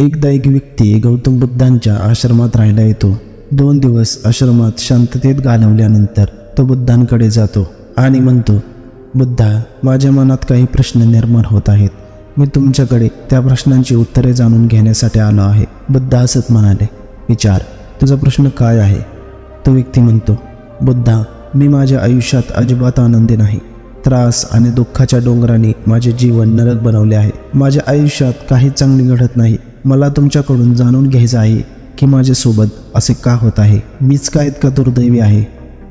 एकदा एक व्यक्ती गौतम बुद्धांच्या आश्रमात राहायला येतो. 2 दिवस आश्रमात शांततेत घालवल्यानंतर तो बुद्धांकडे जातो आणि म्हणतो, बुद्धा, माझ्या मनात काही प्रश्न निर्माण होत आहेत. मी तुमच्याकडे त्या प्रश्नांची उत्तरे जाणून घेण्यासाठी आलो आहे. बुद्ध हसत म्हणाले, विचार, तुझा प्रश्न काय आहे? तो व्यक्ती म्हणतो, बुद्धा, मी माझ्या आयुष्यात अजिबात आनंदी नाही. त्रास आणि दुःखाच्या डोंगराने माझे जीवन नरक बनवले आहे. माझ्या आयुष्यात काही चांगले घडत नाही. मला तुमच्याकडून जाणून घ्यायचं आहे की माझ्यासोबत असे का होत आहे? मीच का इतका दुर्दैवी आहे?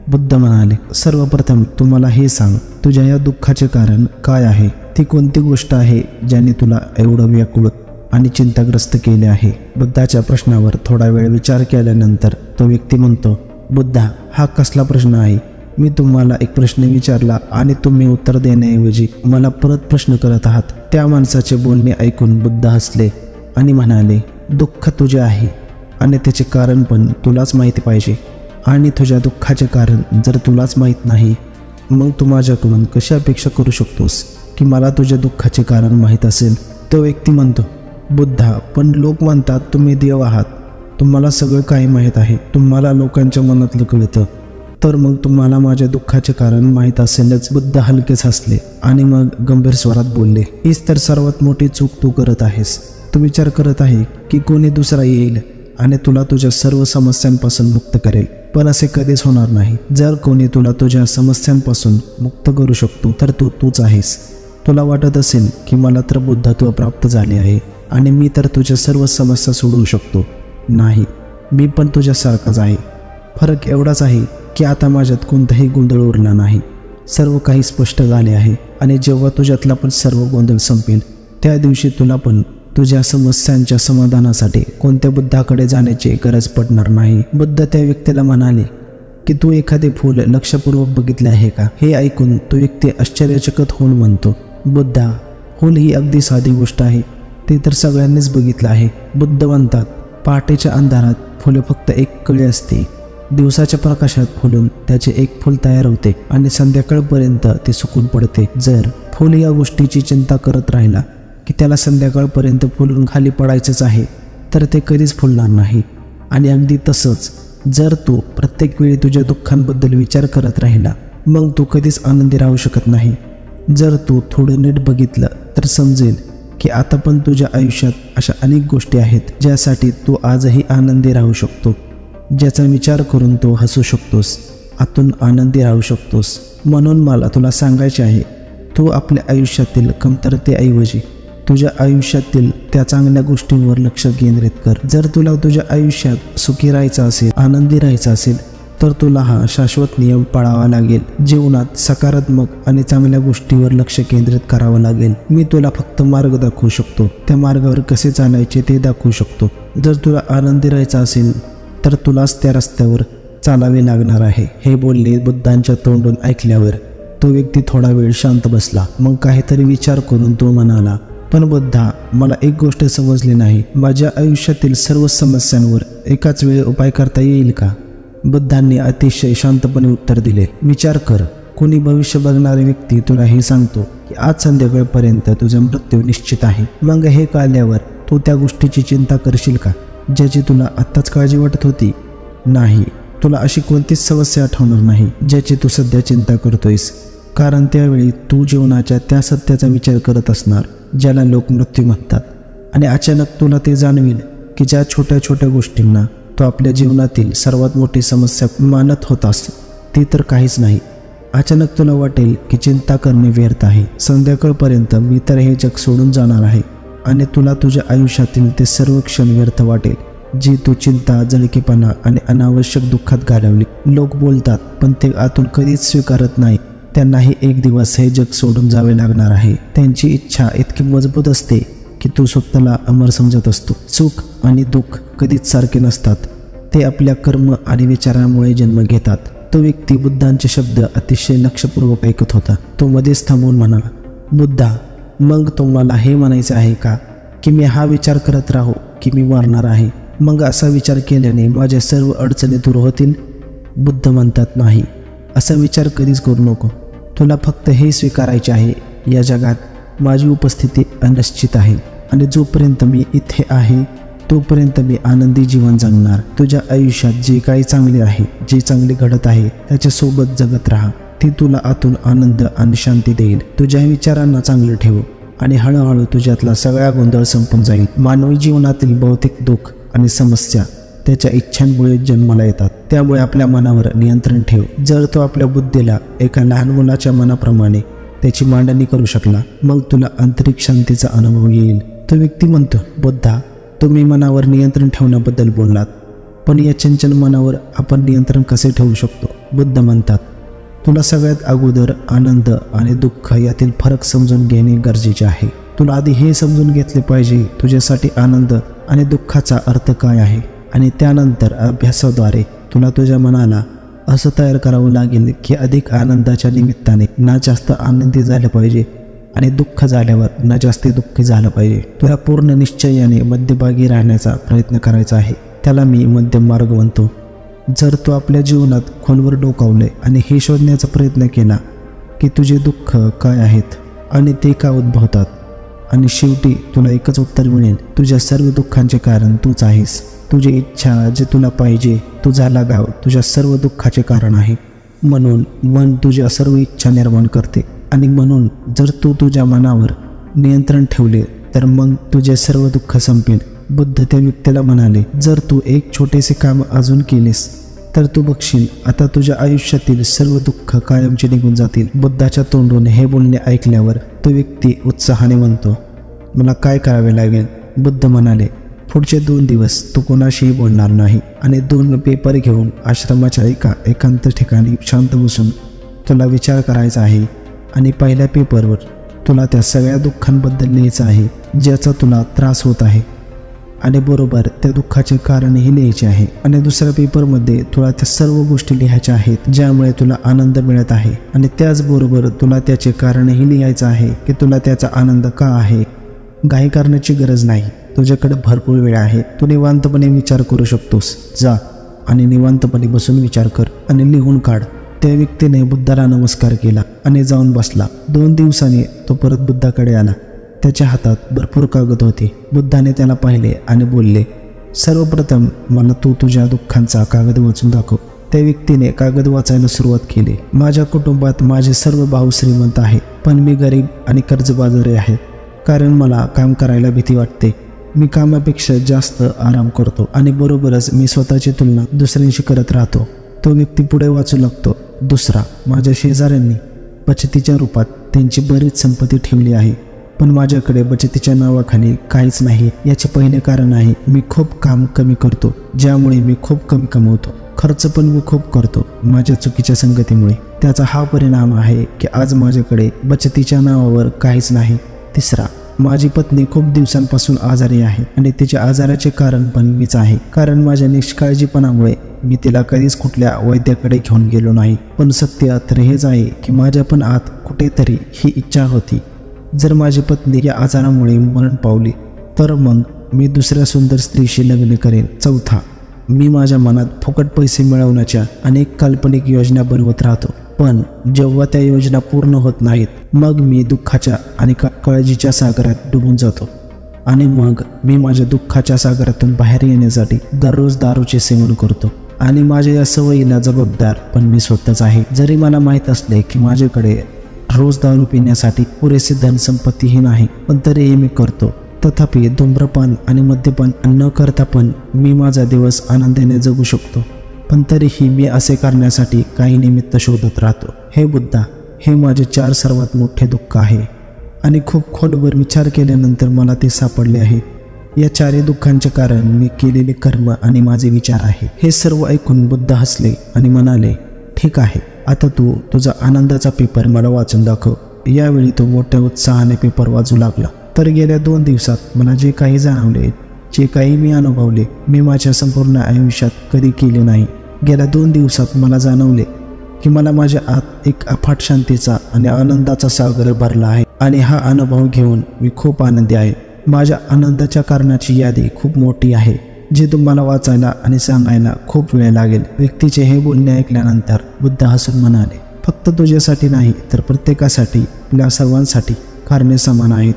बुद्ध म्हणाले, सर्वप्रथम तू मला हे सांग, तुझ्या या दुःखाचे कारण काय आहे? ती कोणती गोष्ट आहे ज्याने तुला एवढं व्याकुळ आणि चिंताग्रस्त केले आहे? बुद्धाच्या प्रश्नावर थोडा वेळ विचार केल्यानंतर तो व्यक्ती म्हणतो, बुद्धा, हा कसला प्रश्न आहे? मी तुम्हाला एक प्रश्न विचारला आणि तुम्ही उत्तर देण्याऐवजी मला परत प्रश्न करत आहात. त्या माणसाचे बोलणे ऐकून बुद्ध हसले आणि म्हणाले, दुःख तुझे आहे आणि त्याचे कारण पण तुलाच माहिती पाहिजे. आणि तुझ्या दुःखाचे कारण जर तुलाच माहीत नाही, मग तू माझ्याकडून कशी अपेक्षा करू शकतोस की मला तुझ्या दुःखाचे कारण माहीत असेल? तो व्यक्ती म्हणतो, बुद्धा, पण लोक म्हणतात तुम्ही देव आहात. तुम्हाला सगळं काही माहीत आहे. तुम्हाला लोकांच्या मनातलं कळतं. तर मग तुम्हाला माझ्या दुःखाचे कारण माहीत असेलच. बुद्ध हलकेच हसले आणि मग गंभीर स्वरात बोलले, हीच तर सर्वात मोठी चूक तू करत आहेस. तू विचार करत आहे की कोणी दुसरा येईल आणि तुला तुझ्या सर्व समस्यांपासून मुक्त करेल. पण असे कधीच होणार नाही. जर कोणी तुला तुझ्या समस्यांपासून मुक्त करू शकतो तर तूच आहेस. तुला वाटत असेल की मला तर बुद्धत्व प्राप्त झाले आहे आणि मी तर तुझ्या सर्व समस्या सोडवू शकतो. नाही, मी पण तुझ्यासारखाच आहे. फरक एवढाच आहे की आता माझ्यात कोणताही गोंधळ उरला नाही. सर्व काही स्पष्ट झाले आहे आणि जेव्हा तुझ्यातला पण सर्व गोंधळ संपेल त्या दिवशी तुला पण तुझ्या समस्यांच्या समाधानासाठी कोणत्या बुद्धाकडे जाण्याची गरज पडणार नाही. बुद्ध त्या व्यक्तीला म्हणाले की तू एखादे फूल लक्षपूर्वक बघितले आहे का? हे ऐकून तो व्यक्ती आश्चर्यचकित होऊन म्हणतो, बुद्धा, फूल ही अगदी साधी गोष्ट आहे. ते तर सगळ्यांनीच बघितलं आहे. बुद्ध म्हणतात, पहाटेच्या अंधारात फुले फक्त एक कळी असते. दिवसाच्या प्रकाशात फुलून त्याचे एक फूल तयार होते आणि संध्याकाळपर्यंत ते सुकून पडते. जर फूल या गोष्टीची चिंता करत राहिला की त्याला संध्याकाळपर्यंत फुलून खाली पडायचंच आहे तर ते कधीच फुलणार नाही. आणि अगदी तसंच जर तू प्रत्येक वेळी तुझ्या दुःखांबद्दल विचार करत राहिला मग तू कधीच आनंदी राहू शकत नाही. जर तू थोडं नीट बघितलं तर समजेल की आता पण तुझ्या आयुष्यात अशा अनेक गोष्टी आहेत ज्यासाठी तू आजही आनंदी राहू शकतो, ज्याचा विचार करून तू हसू शकतोस, आतून आनंदी राहू शकतोस. म्हणून मला तुला सांगायचे आहे, तू आपल्या आयुष्यातील कमतरतेऐवजी तुझ्या आयुष्यातील त्या चांगल्या गोष्टींवर लक्ष केंद्रित कर. जर तुला तुझ्या आयुष्यात सुखी राहायचं असेल, आनंदी राहायचं असेल तर तुला हा शाश्वत नियम पाळावा लागेल. जीवनात सकारात्मक आणि चांगल्या गोष्टीवर लक्ष केंद्रित करावं लागेल. मी तुला फक्त मार्ग दाखवू शकतो, त्या मार्गावर कसे चालायचे ते दाखवू शकतो. जर तुला आनंदी राहायचं असेल तर तुलाच त्या रस्त्यावर चालावे लागणार आहे. हे बोलणे बुद्धांच्या तोंडून ऐकल्यावर तो व्यक्ती थोडा वेळ शांत बसला. मग काहीतरी विचार करून तो म्हणाला, पण बुद्धा, मला एक गोष्ट समजली नाही. माझ्या आयुष्यातील सर्व समस्यांवर एकाच वेळी उपाय करता येईल का? बुद्धांनी अतिशय शांतपणे उत्तर दिले, विचार कर. कोणी भविष्य बघणारी व्यक्ती तुला हे सांगतो की आज संध्याकाळपर्यंत तुझा मृत्यू निश्चित आहे. मग हे कळल्यावर तू त्या गोष्टीची चिंता करशील का ज्याची तुला आत्ताच काळजी वाटत होती? नाही, तुला अशी कोणतीच समस्या आठवणार नाही ज्याची तू सध्या चिंता करतोयस, कारण त्यावेळी तू जीवनाच्या त्या सत्याचा विचार करत असणार ज्याला लोक मृत्यू म्हणतात. आणि अचानक तुला ते जाणवेल की ज्या छोट्या छोट्या गोष्टींना तो आपल्या जीवनातील सर्वात मोठी समस्या मानत होतास ती तर काहीच नाही. अचानक तुला वाटेल की चिंता करणे व्यर्थ आहे. संध्याकाळपर्यंत मी तर हे जग सोडून जाणार आहे आणि तुला तुझ्या आयुष्यातील ते सर्व क्षण व्यर्थ वाटेल जी तू चिंता, जळकीपणा आणि अनावश्यक दुःखात घालवली. लोक बोलतात पण ते आतून कधीच स्वीकारत नाही. त्यांनाही एक दिवस हे जग सोडून जावे लागणार आहे. त्यांची इच्छा इतकी मजबूत असते की तू स्वतःला अमर समजत असतो. सुख आणि दुःख कधीच सारखे नसतात. ते आपल्या कर्म आणि विचारांमुळे जन्म घेतात. तो व्यक्ती बुद्धांचे शब्द अतिशय लक्षपूर्वक ऐकत होता. तो मध्येच थांबून म्हणाला, बुद्धा, मग तुम्हाला हे म्हणायचे आहे का की मी हा विचार करत राहू की मी मरणार आहे? मग असा विचार केल्याने माझ्या सर्व अडचणी दूर होतील? बुद्ध म्हणतात, नाही, असा विचार कधीच करू नको. तुला फक्त हे स्वीकारायचे आहे, या जगात माझी उपस्थिती अनिश्चित आहे आणि जोपर्यंत मी इथे आहे तोपर्यंत मी आनंदी जीवन जगणार. तुझ्या आयुष्यात जे काही चांगले आहे, जे चांगले घडत आहे त्याच्यासोबत जगत राहा. ती तुला आतून आनंद आणि शांती देईल. तुझ्या विचारांना चांगलं ठेव आणि हळूहळू तुझ्यातला सगळा गोंधळ संपून जाईल. मानवी जीवनातील भौतिक दुःख आणि समस्या त्याच्या इच्छांमुळे जन्माला येतात. त्यामुळे आपल्या मनावर नियंत्रण ठेव. जर तो आपल्या बुद्धीला एका लहान मुलाच्या मनाप्रमाणे त्याची मांडणी करू शकला, मग तुला आंतरिक शांतीचा अनुभव येईल. तो व्यक्ती म्हणतो, बुद्धा, तुम्ही मनावर नियंत्रण ठेवण्याबद्दल बोललात, पण या चंचल मनावर आपण नियंत्रण कसे ठेवू शकतो? बुद्ध म्हणतात, तुला सगळ्यात अगोदर आनंद आणि दुःख यातील फरक समजून घेणे गरजेचे आहे. तुला आधी हे समजून घेतले पाहिजे तुझ्यासाठी आनंद आणि दुःखाचा अर्थ काय आहे, आणि त्यानंतर अभ्यासाद्वारे तुला तुझ्या मनाला असं तयार करावं लागेल की अधिक आनंदाच्या निमित्ताने ना जास्त आनंदी झालं पाहिजे आणि दुःख झाल्यावर ना जास्त दुःखी झालं पाहिजे. तुला पूर्ण निश्चयाने मध्यभागी राहण्याचा प्रयत्न करायचा आहे. त्याला मी मध्यम मार्ग म्हणतो. जर तू आपल्या जीवनात खोलवर डोकावले आणि हे शोधण्याचा प्रयत्न केला की तुझे दुःख काय आहेत आणि ते का उद्भवतात, आणि शेवटी तुला एकच उत्तर मिळेल, तुझ्या सर्व दुःखांचे कारण तूच आहेस. तुझी इच्छा, जे तुला पाहिजे, तुझा लगाव तुझ्या सर्व दुःखाचे कारण आहे. म्हणून मन तुझ्या सर्व इच्छा निर्माण करते, आणि म्हणून जर तू तुझ्या मनावर नियंत्रण ठेवले तर मग तुझे सर्व दुःख संपेल. बुद्ध त्या व्यक्तीला म्हणाले, जर तू एक छोटेसे काम अजून केलेस तर तू बघशील आता तुझ्या आयुष्यातील सर्व दुःख कायमचे निघून जातील. बुद्धाच्या तोंडून हे बोलणे ऐकल्यावर तो व्यक्ती उत्साहाने म्हणतो, मला काय करावे लागेल? बुद्ध म्हणाले, पुढचे 2 दिवस तू कोणाशीही बोलणार नाही आणि 2 पेपर घेऊन आश्रमाच्या एका एकांत ठिकाणी शांत बसून तुला विचार करायचा आहे, आणि पहिल्या पेपरवर तुला त्या सगळ्या दुःखांबद्दल लिहायचं आहे ज्याचा तुला त्रास होत आहे, आणि बरोबर त्या दुःखाचे कारणही लिहायचे आहे. आणि दुसऱ्या पेपरमध्ये तुला त्या सर्व गोष्टी लिहायच्या आहेत ज्यामुळे तुला आनंद मिळत आहे, आणि त्याचबरोबर तुला त्याचे कारणही लिहायचं आहे की तुला त्याचा आनंद का आहे. घाई करण्याची गरज नाही, तुझ्याकडे भरपूर वेळ आहे. तू निवांतपणे विचार करू शकतोस. जा आणि निवांतपणे बसून विचार कर आणि लिहून काढ. त्या व्यक्तीने बुद्धाला नमस्कार केला आणि जाऊन बसला. 2 दिवसांनी तो परत बुद्धाकडे आला. त्याच्या हातात भरपूर कागद होते. बुद्धाने त्याला पाहिले आणि बोलले, सर्वप्रथम मला तू तुझ्या दुःखांचा कागद वाचून दाखव. त्या व्यक्तीने कागद वाचायला सुरुवात केली. माझ्या कुटुंबात माझे सर्व भाऊ श्रीमंत आहेत, पण मी गरीब आणि कर्जबाजारी आहे, कारण मला काम करायला भीती वाटते. मी कामापेक्षा जास्त आराम करतो आणि बरोबरच मी स्वतःची तुलना दुसऱ्यांशी करत राहतो. तो व्यक्ती पुढे वाचू लागतो. दुसरा, माझ्या शेजाऱ्यांनी बचतीच्या रूपात त्यांची बरीच संपत्ती ठेवली आहे, पण माझ्याकडे बचतीच्या नावाखाली काहीच नाही. याचे पहिले कारण आहे, मी खूप काम कमी करतो, ज्यामुळे मी खूप कमी कमवतो. खर्च पण मी खूप करतो माझ्या चुकीच्या संगतीमुळे. त्याचा हा परिणाम आहे की आज माझ्याकडे बचतीच्या नावावर काहीच नाही. तिसरा, माझी पत्नी खूप दिवसांपासून आजारी आहे आणि तिच्या आजाराचे कारण पण मीच आहे, कारण माझ्या निष्काळजीपणामुळे मी तिला कधीच कुठल्या वैद्याकडे घेऊन गेलो नाही. पण सत्य तर हेच आहे की माझ्या पण आत कुठेतरी ही इच्छा होती, जर माझी पत्नी या आजारामुळे मरण पावली तर मग मी दुसऱ्या सुंदर स्त्रीशी लग्न करेन. चौथा, मी माझ्या मनात फुकट पैसे मिळवण्याच्या अनेक काल्पनिक योजना बनवत राहतो, पण जेव्हा त्या योजना पूर्ण होत नाहीत मग मी दुःखाच्या आणि काळजीच्या सागरात डुबून जातो, आणि मग मी माझ्या दुःखाच्या सागरातून बाहेर येण्यासाठी दररोज दारूचे सेवन करतो. आणि माझ्या या सवयीला जबाबदार पण मी स्वतःच आहे. जरी मला माहीत असले की माझ्याकडे रोज दारू पिण्यासाठी पुरेसे धनसंपत्तीही नाही, पण तरीही मी करतो. तथापि धूम्रपान आणि मद्यपान न करता पण मी माझा दिवस आनंदाने जगू शकतो, पण तरीही मी असे करण्यासाठी काही निमित्त शोधत राहतो. हे बुद्धा, हे माझे 4 सर्वात मोठे दुःख आहे, आणि खूप खोलवर विचार केल्यानंतर मला ते सापडले आहे. या 4 दुःखांचे कारण मी केलेले कर्म आणि माझे विचार आहे. हे सर्व ऐकून बुद्ध हसले आणि म्हणाले, ठीक आहे, आता तू तुझा आनंदाचा पेपर मला वाचून दाखव. यावेळी तो मोठ्या उत्साहाने पेपर वाचू लागला. तर गेल्या 2 दिवसात मला जे काही जाणवले, जे काही मी अनुभवले, मी माझ्या संपूर्ण आयुष्यात कधी केले नाही. गेल्या 2 दिवसात मला जाणवले की मला माझ्या आत एक अफाट शांतीचा आणि आनंदाचा सागर भरला आहे, आणि हा अनुभव घेऊन मी खूप आनंदी आहे. माझ्या आनंदाच्या कारणाची यादी खूप मोठी आहे, जे तुम्हाला वाचायला आणि सांगायला खूप वेळ लागेल. व्यक्तीचे हे बोलणे ऐकल्यानंतर बुद्ध हसून म्हणाले, फक्त तुझ्यासाठी नाही तर प्रत्येकासाठी, आपल्या सर्वांसाठी कारणे समान आहेत.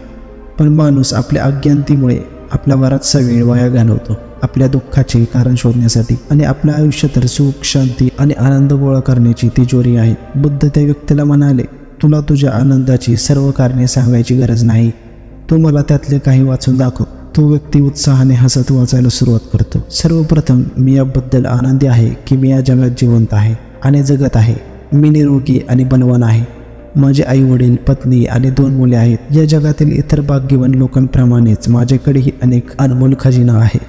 पण माणूस आपल्या अज्ञानतेमुळे आपल्या बराचसा वेळ वाया घालवतो आपल्या दुःखाचे कारण शोधण्यासाठी, आणि आपल्या आयुष्यात तर सुख, शांती आणि आनंद गोळा करण्याची तिजोरी आहे. बुद्ध त्या व्यक्तीला म्हणाले, तुला तुझ्या आनंदाची सर्व कारणे सांगायची गरज नाही, तू मला त्यातले काही वाचून दाखव. तो व्यक्ती उत्साहाने हसत वाचायला सुरुवात करतो. सर्वप्रथम मी याबद्दल आनंदी आहे की मी या जगात जिवंत आहे आणि जगत आहे. मी निरोगी आणि बलवान आहे. माझे आई वडील, पत्नी आणि 2 मुले आहेत. या जगातील इतर भाग्यवान लोकांप्रमाणेच माझ्याकडेही अनेक अनमोल खजिना आहे.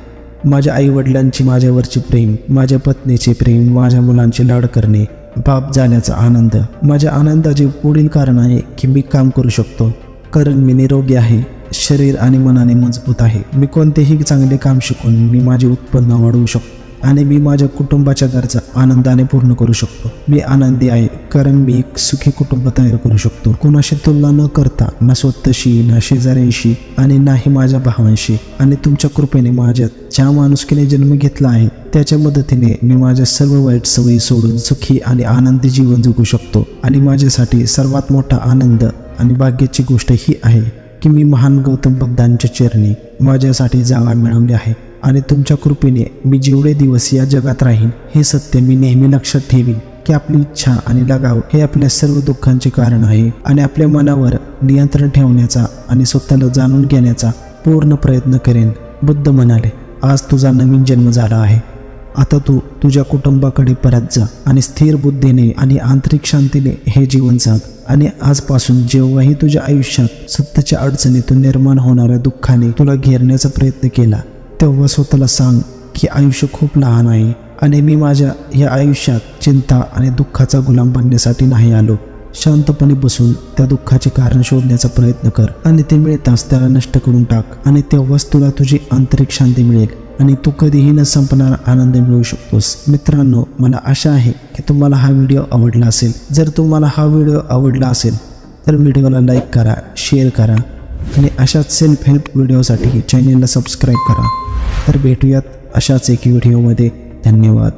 माझ्या आई वडिलांची माझ्यावरची प्रेम, माझ्या पत्नीचे प्रेम, माझ्या मुलांचे लाड करणे, बाप झाल्याचा आनंद. माझ्या आनंदाचे पुढील कारण आहे की मी काम करू शकतो, कारण मी निरोगी आहे, शरीर आणि मनाने मजबूत आहे. मी कोणतेही चांगले काम शिकून मी माझे उत्पन्न वाढवू शकतो आणि मी माझ्या कुटुंबाच्या गरजा आनंदाने पूर्ण करू शकतो. मी आनंदी आहे कारण मी एक सुखी कुटुंब तयार करू शकतो, कोणाशी तुलना न करता, ना स्वतःशी, ना शेजाऱ्यांशी आणि नाही माझ्या भावांशी. आणि तुमच्या कृपेने माझ्यात ज्या माणुसकीने जन्म घेतला आहे त्याच्या मदतीने मी माझ्या सर्व वाईट सवयी सोडून सुखी आणि आनंदी जीवन जगू शकतो. आणि माझ्यासाठी सर्वात मोठा आनंद आणि भाग्याची गोष्ट ही आहे की मी महान गौतम बुद्धांच्या चरणी माझ्यासाठी जागा मिळवली आहे. आणि तुमच्या कृपेने मी जेवढे दिवस या जगात राहीन हे सत्य मी नेहमी लक्षात ठेवीन की आपली इच्छा आणि लगाव हे आपल्या सर्व दुःखांचे कारण आहे. आणि आपल्या मनावर नियंत्रण ठेवण्याचा आणि स्वतःला जाणून घेण्याचा पूर्ण प्रयत्न करेन. बुद्ध म्हणाले, आज तुझा नवीन जन्म झाला आहे. आता तू तुझ्या कुटुंबाकडे परत जा आणि स्थिर बुद्धीने आणि आंतरिक शांतीने हे जीवन जग. आणि आजपासून जेव्हाही तुझ्या आयुष्यात सत्याच्या अडचणीतून निर्माण होणाऱ्या दुःखाने तुला घेरण्याचा प्रयत्न केला तेव्हा स्वतःला सांग की आयुष्य खूप लहान आहे आणि मी माझ्या या आयुष्यात चिंता आणि दुःखाचा गुलाम बनण्यासाठी नाही आलो. शांतपणे बसून त्या दुःखाचे कारण शोधण्याचा प्रयत्न कर आणि ते मिळताच त्याला नष्ट करून टाक. आणि तेव्हाच तुला तुझी आंतरिक शांती मिळेल आणि तू कधीही न संपणारा आनंद मिळवू शकतोस. मित्रांनो, मला आशा आहे की तुम्हाला हा व्हिडिओ आवडला असेल. जर तुम्हाला हा व्हिडिओ आवडला असेल तर व्हिडिओला लाईक करा, शेअर करा आणि अशाच सेल्फ हेल्प व्हिडिओसाठी चॅनेलला सबस्क्राईब करा. तर भेटूयात अशाच एक व्हिडिओमध्ये. धन्यवाद.